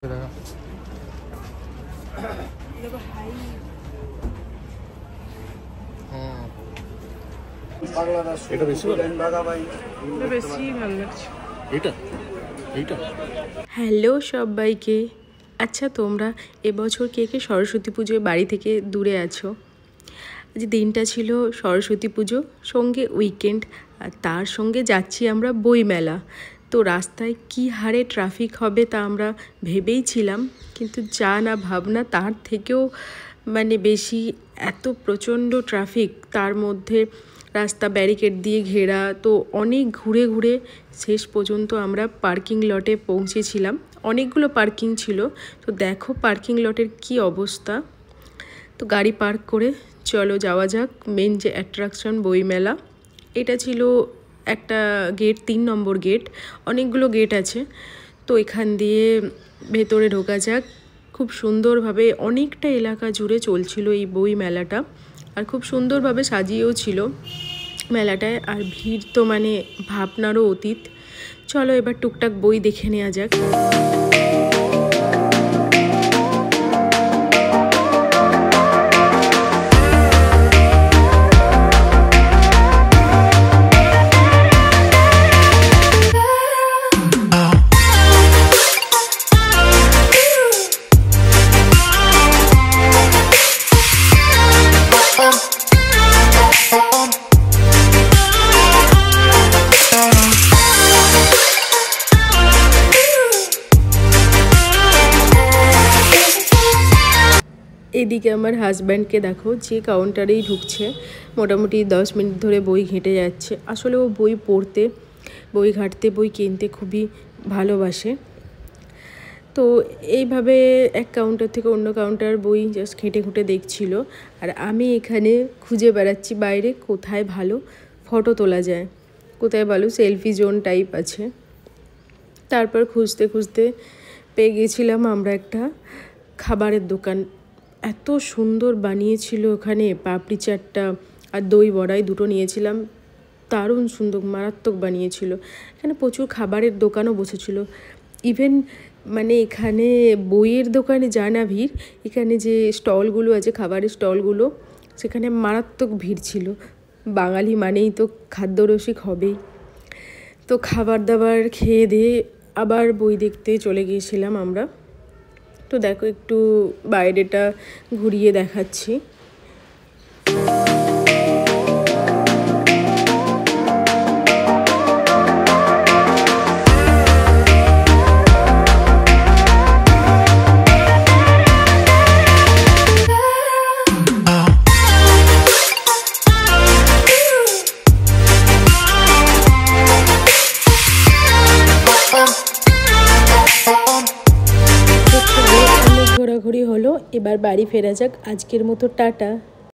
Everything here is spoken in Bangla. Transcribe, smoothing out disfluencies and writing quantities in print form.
এটা বেশি ভালো লাগছে। হ্যালো সবাইকে। আচ্ছা, তোমরা এবছর কে কে সরস্বতী পুজোয় বাড়ি থেকে দূরে আছো? আজ দিনটা ছিল সরস্বতী পুজো, সঙ্গে উইকেন্ড, আর তার সঙ্গে যাচ্ছি আমরা বইমেলা। তো রাস্তায় কি হারে ট্রাফিক হবে তা আমরা ভেবেই ছিলাম, কিন্তু যা না ভাবনা তার থেকেও বেশি, এত প্রচণ্ড ট্রাফিক, তার মধ্যে রাস্তা ব্যারিকেড দিয়ে ঘেরা। তো অনেক ঘুরে ঘুরে শেষ পর্যন্ত আমরা পার্কিং লটে পৌঁছেছিলাম। অনেকগুলো পার্কিং ছিল, তো দেখো পার্কিং লটের কি অবস্থা। তো গাড়ি পার্ক করে চলো যাওয়া যাক মেন যে অ্যাট্রাকশন বইমেলা। এটা ছিল একটা গেট, 3 নম্বর গেট, অনেকগুলো গেট আছে। তো এখান দিয়ে ভেতরে ঢোকা যাক। খুব সুন্দরভাবে অনেকটা এলাকা জুড়ে চলছিল এই বই মেলাটা, আর খুব সুন্দরভাবে সাজিয়েও ছিল মেলাটায়। আর ভিড় তো ভাবনারও অতীত। চলো এবার টুকটাক বই দেখে নেওয়া যাক। এদিকে আমার হাজব্যান্ডকে দেখো, যে কাউন্টারেই ঢুকছে মোটামুটি 10 মিনিট ধরে বই ঘেঁটে যাচ্ছে। আসলে ও বই পড়তে, বই ঘাঁটতে, বই কিনতে খুবই ভালোবাসে। তো এইভাবে এক কাউন্টার থেকে অন্য কাউন্টার বই জাস্ট ঘেঁটে ঘুঁটে দেখছিল, আর আমি এখানে খুঁজে বেড়াচ্ছি বাইরে কোথায় ভালো ফটো তোলা যায়, কোথায় ভালো সেলফি জোন টাইপ আছে। তারপর খুঁজতে খুঁজতে পেয়ে গেছিলাম আমরা একটা খাবারের দোকান। এত সুন্দর বানিয়েছিল ওখানে, পাপড়ি চাটটা আর দই বড়াই দুটো নিয়েছিলাম, দারুণ সুন্দর, মারাত্মক বানিয়েছিল। এখানে প্রচুর খাবারের দোকানও বসেছিল। ইভেন এখানে বইয়ের দোকানে যা না ভিড়, এখানে যে স্টলগুলো আছে, খাবারের স্টলগুলো, সেখানে মারাত্মক ভিড় ছিল। বাঙালি মানেই তো খাদ্যরসিক হবেই। তো খাবার দাবার খেয়ে দিয়ে আবার বই দেখতে চলে গিয়েছিলাম আমরা। তো দেখো একটু বাইরেটা ঘুরিয়ে দেখাচ্ছি। ঘোরাঘুরি হলো, এবার বাড়ি ফেরা যাক। আজকের মতো টাটা।